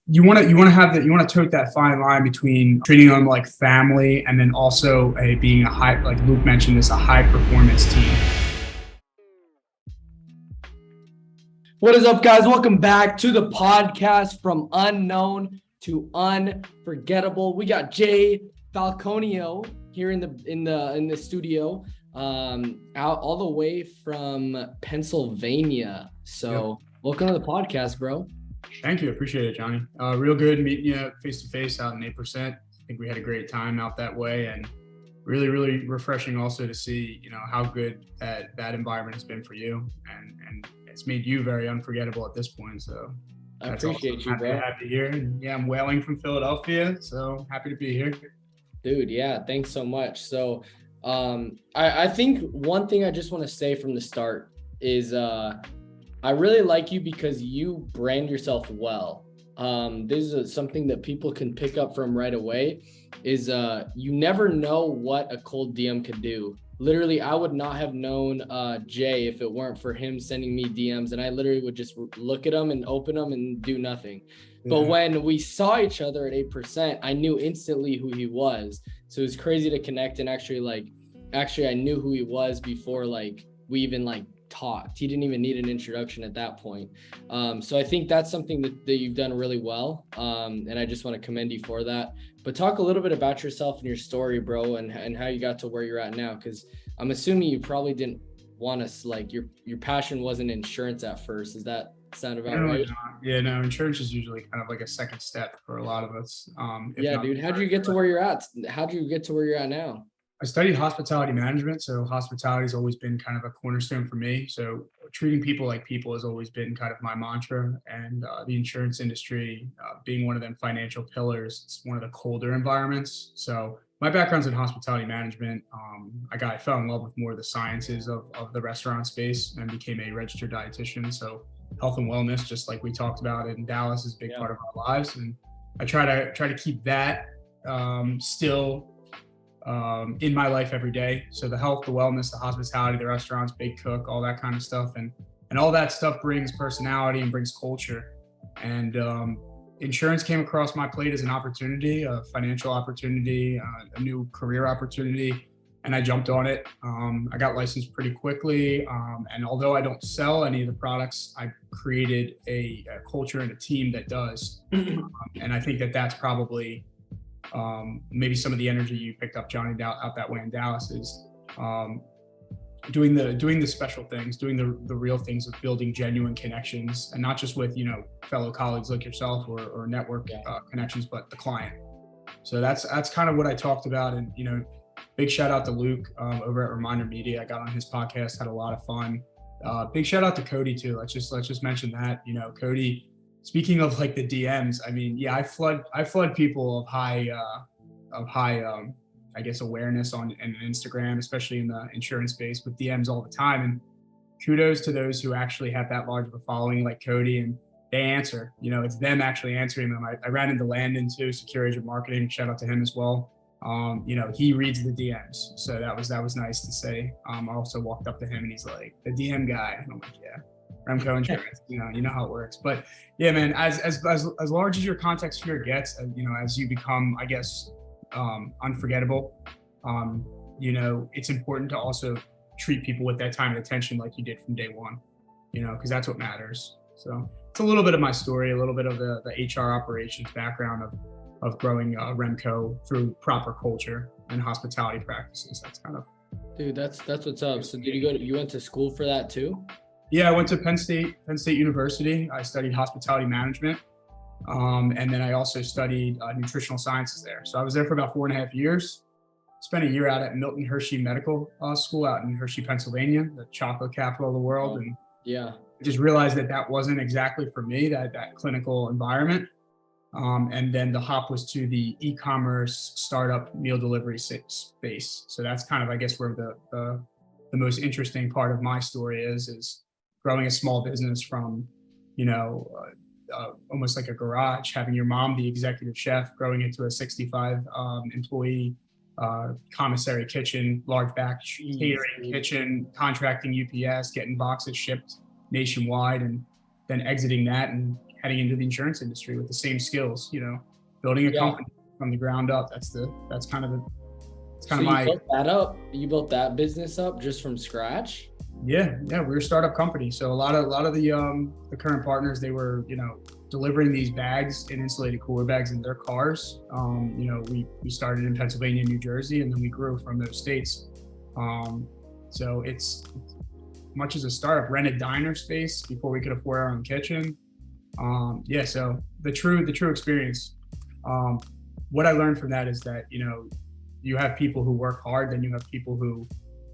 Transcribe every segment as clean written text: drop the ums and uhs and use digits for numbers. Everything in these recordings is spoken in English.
you want to tote that fine line between treating them like family and then also being a high, like Luke mentioned, this a high performance team. What is up, guys? Welcome back to the podcast from unknown to unforgettable. We got Jay Falconio here in the studio, out all the way from Pennsylvania. So Welcome to the podcast, bro. Thank you. Appreciate it, Johnny. Real good meeting you face to face out in 8%. I think we had a great time out that way, and really, really refreshing also to see, how good that environment has been for you, and it's made you very unforgettable at this point. So I appreciate you, bro. Happy to hear. And yeah, I'm wailing from Philadelphia, so happy to be here. Dude, yeah, thanks so much. So I think one thing I just want to say from the start is I really like you because you brand yourself well. This is something that people can pick up from right away is you never know what a cold DM could do. Literally, I would not have known Jay if it weren't for him sending me DMs, and I literally would just look at them and open them and do nothing. Yeah. But when we saw each other at 8%, I knew instantly who he was. So it was crazy to connect, and actually I knew who he was before we even talked. He didn't even need an introduction at that point. So I think that's something that you've done really well. And I just want to commend you for that. But talk a little bit about yourself and your story, bro, and how you got to where you're at now. Because I'm assuming you probably didn't want to, your passion wasn't insurance at first. Does that sound about right? Yeah, no, insurance is usually kind of like a second step for a lot of us. Yeah, dude, how'd you get to where you're at? How'd you get to where you're at now? I studied hospitality management, so hospitality has always been kind of a cornerstone for me. So treating people like people has always been kind of my mantra. And the insurance industry, being one of them financial pillars, it's one of the colder environments. So my background's in hospitality management. I fell in love with more of the sciences of the restaurant space and became a registered dietitian. So health and wellness, just like we talked about in Dallas, is a big part of our lives. And I try to keep that still in my life every day. So the health, the wellness, the hospitality, the restaurants, big cook, all that kind of stuff. And all that stuff brings personality and brings culture. And insurance came across my plate as an opportunity, a financial opportunity, a new career opportunity. And I jumped on it. I got licensed pretty quickly. And although I don't sell any of the products, I created a culture and a team that does. And I think that's probably maybe some of the energy you picked up, Johnny, out that way in Dallas is doing the special things, doing the real things of building genuine connections, and not just with fellow colleagues like yourself or network connections, but the client. So that's kind of what I talked about. And big shout out to Luke over at Reminder Media. I got on his podcast, had a lot of fun. Big shout out to Cody too. Let's just mention that. Cody. Speaking of the DMs, I mean, yeah, I flood people of high, I guess, awareness on Instagram, especially in the insurance space, with DMs all the time. And kudos to those who actually have that large of a following, like Cody, and they answer. It's them actually answering them. I ran into Landon too, Secure Agent Marketing. Shout out to him as well. He reads the DMs, so that was nice to say. I also walked up to him and he's like, the DM guy, and I'm like, yeah. Remco Insurance, you know how it works. But yeah, man, as large as your contact sphere gets, as you become, I guess, unforgettable, it's important to also treat people with that time and attention like you did from day one, because that's what matters. So it's a little bit of my story, a little bit of the HR operations background of growing Remco through proper culture and hospitality practices. That's kind of. Dude, that's what's up. So you went to school for that too? Yeah, I went to Penn State University. I studied hospitality management. And then I also studied nutritional sciences there. So I was there for about 4.5 years. Spent a year out at Milton Hershey Medical School out in Hershey, Pennsylvania, the chocolate capital of the world. And yeah, I just realized that wasn't exactly for me, that clinical environment. And then the hop was to the e-commerce startup meal delivery space. So that's kind of, I guess, where the most interesting part of my story is growing a small business from, almost like a garage, having your mom the executive chef, growing into a 65 employee commissary kitchen, large batch catering kitchen, contracting UPS, getting boxes shipped nationwide, and then exiting that and heading into the insurance industry with the same skills, building a Yeah. company from the ground up. That's kind of So you built that up, you built that business up just from scratch? Yeah, we're a startup company. So a lot of the current partners, they were, delivering these bags in insulated cooler bags in their cars. We started in Pennsylvania, New Jersey, and then we grew from those states. So it's much as a startup, rented diner space before we could afford our own kitchen. So the true experience. What I learned from that is that, you have people who work hard, then you have people who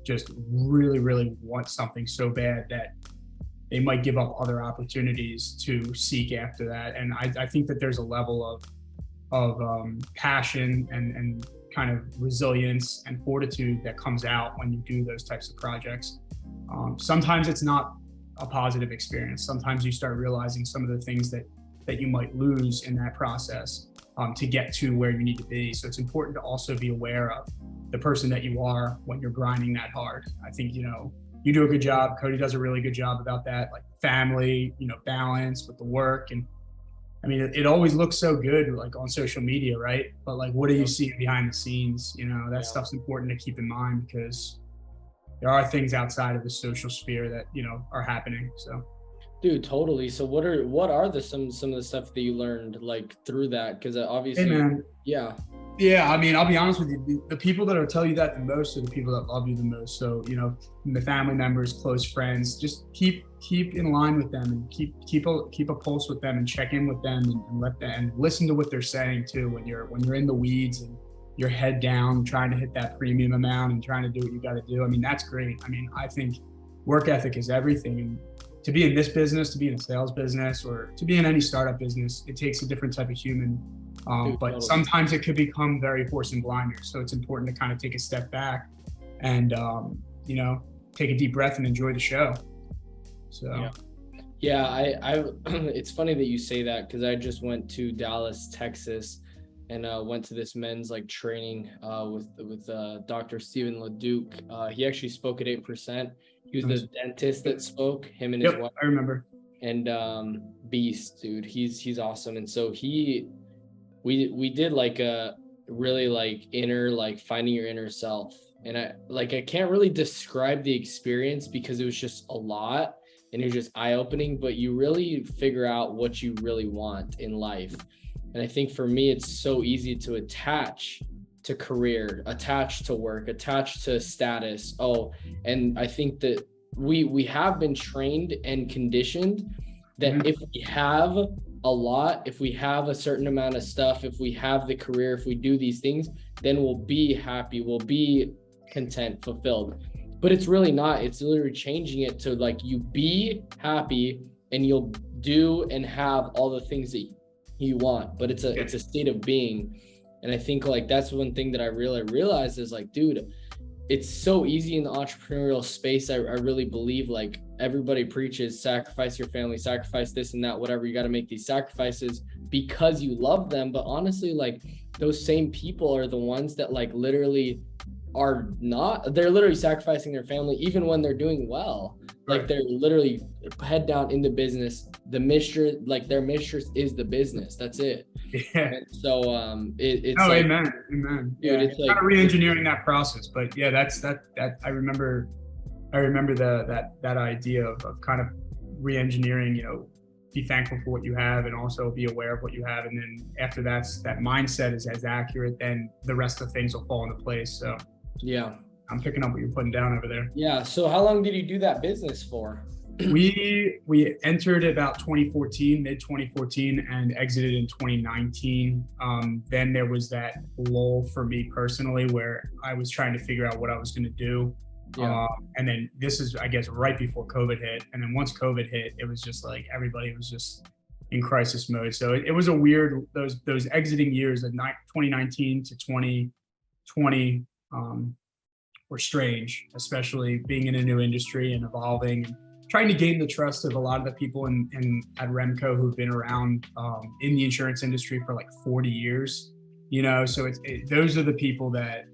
just really, really want something so bad that they might give up other opportunities to seek after that. And I think that there's a level of passion and kind of resilience and fortitude that comes out when you do those types of projects. Sometimes it's not a positive experience. Sometimes you start realizing some of the things that you might lose in that process to get to where you need to be. So it's important to also be aware of the person that you are when you're grinding that hard. I think, you do a good job. Cody does a really good job about that, like family, balance with the work. And I mean, it always looks so good, like on social media, right? But like, what do you see behind the scenes? That stuff's important to keep in mind because there are things outside of the social sphere that, are happening. So. Dude, totally. So what are some of the stuff that you learned like through that? Because obviously, hey man, yeah. I mean, I'll be honest with you. The people that will tell you that the most are the people that love you the most. So the family members, close friends, just keep in line with them and keep a pulse with them and check in with them and let them and listen to what they're saying too. When you're in the weeds and your head down, trying to hit that premium amount and trying to do what you got to do. I mean, that's great. I mean, I think work ethic is everything. And to be in this business, to be in a sales business, or to be in any startup business, it takes a different type of human. But totally. Sometimes it could become very horse and blinders. So it's important to kind of take a step back and, take a deep breath and enjoy the show. So. Yeah, I it's funny that you say that because I just went to Dallas, Texas, and went to this men's like training with Dr. Stephen LeDuc. He actually spoke at 8%. He was the dentist that spoke, him and his wife. I remember. And beast, dude. He's awesome. And so we did like a really like inner, like finding your inner self. And I can't really describe the experience because it was just a lot and it was just eye-opening, but you really figure out what you really want in life. And I think for me, it's so easy to attach to career, attach to work, attach to status. And I think that we have been trained and conditioned that if we have a lot, if we have a certain amount of stuff, if we have the career, if we do these things, then we'll be happy, we'll be content, fulfilled. But it's really not. It's literally changing it to like you be happy and you'll do and have all the things that you want. But it's a state of being. And I think like that's one thing that I really realized is like, dude, it's so easy in the entrepreneurial space. I really believe like everybody preaches sacrifice your family, sacrifice this and that, whatever. You got to make these sacrifices because you love them. But honestly, like those same people are the ones that like literally are not, they're literally sacrificing their family even when they're doing well. Like they're literally head down in the business. The mistress, like their mistress is the business. That's it. Yeah. And so it's like, amen. Dude, it's kind like of re-engineering that process. But yeah, that I remember that idea of kind of re-engineering, be thankful for what you have and also be aware of what you have. And then after that mindset is as accurate, then the rest of things will fall into place. So yeah. I'm picking up what you're putting down over there. Yeah. So how long did you do that business for? We entered about 2014, mid 2014, and exited in 2019. Then there was that lull for me personally where I was trying to figure out what I was going to do. Yeah. And then this is, I guess, right before COVID hit. And then once COVID hit, it was just like everybody was just in crisis mode. So it was a weird, those exiting years of 2019 to 2020 were strange, especially being in a new industry and evolving and trying to gain the trust of a lot of the people at Remco who've been around in the insurance industry for like 40 years, so those are the people that,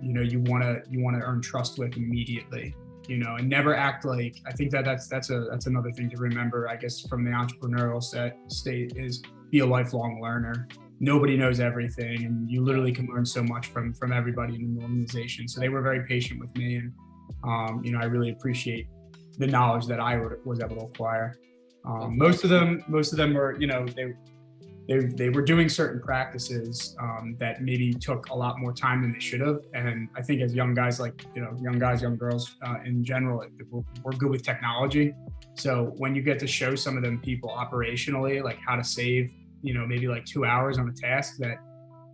you want to earn trust with immediately. and never act like, I think that's another thing to remember, I guess, from the entrepreneurial state is be a lifelong learner. Nobody knows everything, and you literally can learn so much from everybody in the organization. So they were very patient with me, and I really appreciate the knowledge that I was able to acquire. Most of them were, they were doing certain practices that maybe took a lot more time than they should have. And I think as young guys, young girls in general, we're good with technology. So when you get to show some of them people operationally, like how to save, maybe like 2 hours on a task that,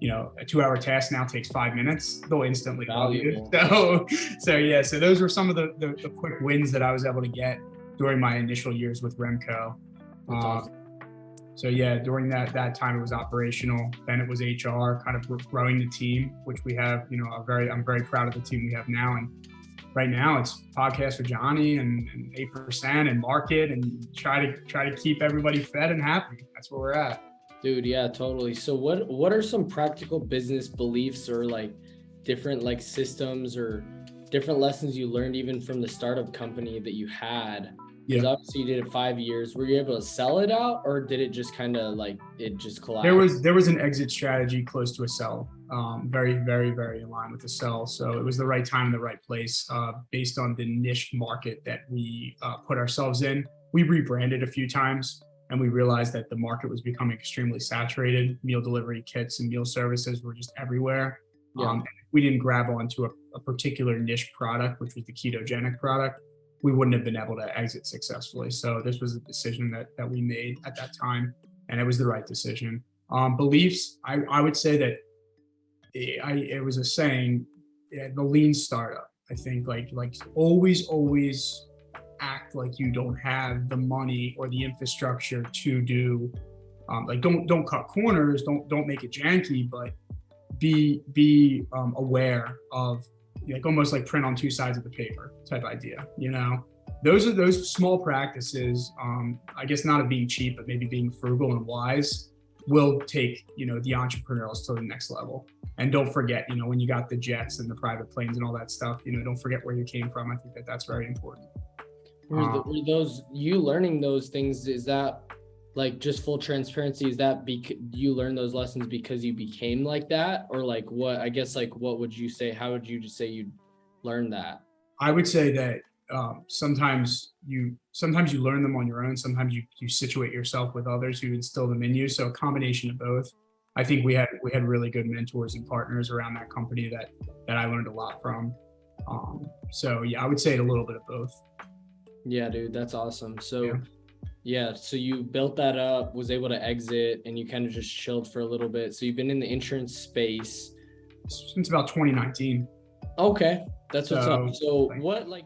a 2-hour task now takes 5 minutes, they'll instantly love you. So those were some of the quick wins that I was able to get during my initial years with Remco. Awesome. So yeah, during that time it was operational. Then it was HR, kind of growing the team, which we have. I'm very proud of the team we have now. And right now it's podcast with Johnny and 8% and market and try to keep everybody fed and happy. That's where we're at. Dude, yeah, totally. So what are some practical business beliefs or like different like systems or different lessons you learned even from the startup company that you had? Because obviously you did it 5 years. Were you able to sell it out, or did it just kind of like it just collapsed? There was an exit strategy close to a sell, very, very, very in line with the sell. So it was the right time, the right place, based on the niche market that we put ourselves in. We rebranded a few times, and we realized that the market was becoming extremely saturated. Meal delivery kits and meal services were just everywhere. And if we didn't grab onto a particular niche product, which was the ketogenic product, we wouldn't have been able to exit successfully. So this was a decision that we made at that time, and it was the right decision. Beliefs, I would say that it was a saying, the lean startup. I think like always act like you don't have the money or the infrastructure to do, don't cut corners, don't make it janky, but be aware of, like almost like print on two sides of the paper type idea. Those small practices, I guess not of being cheap, but maybe being frugal and wise, will take, the entrepreneurials to the next level. And don't forget, when you got the jets and the private planes and all that stuff, don't forget where you came from. I think that's very important. Were those, you learning those things, is that like just full transparency, is that you learn those lessons because you became like that, or like what, I guess, like what would you say, how would you just say you learned that? I would say that sometimes you learn them on your own. Sometimes you situate yourself with others who instill them in you. So a combination of both. I think we had really good mentors and partners around that company that I learned a lot from. So yeah, I would say a little bit of both. Yeah, dude, that's awesome. So yeah, so you built that up, was able to exit, and you kind of just chilled for a little bit. So you've been in the insurance space since about 2019. Okay, that's what's up. So what, like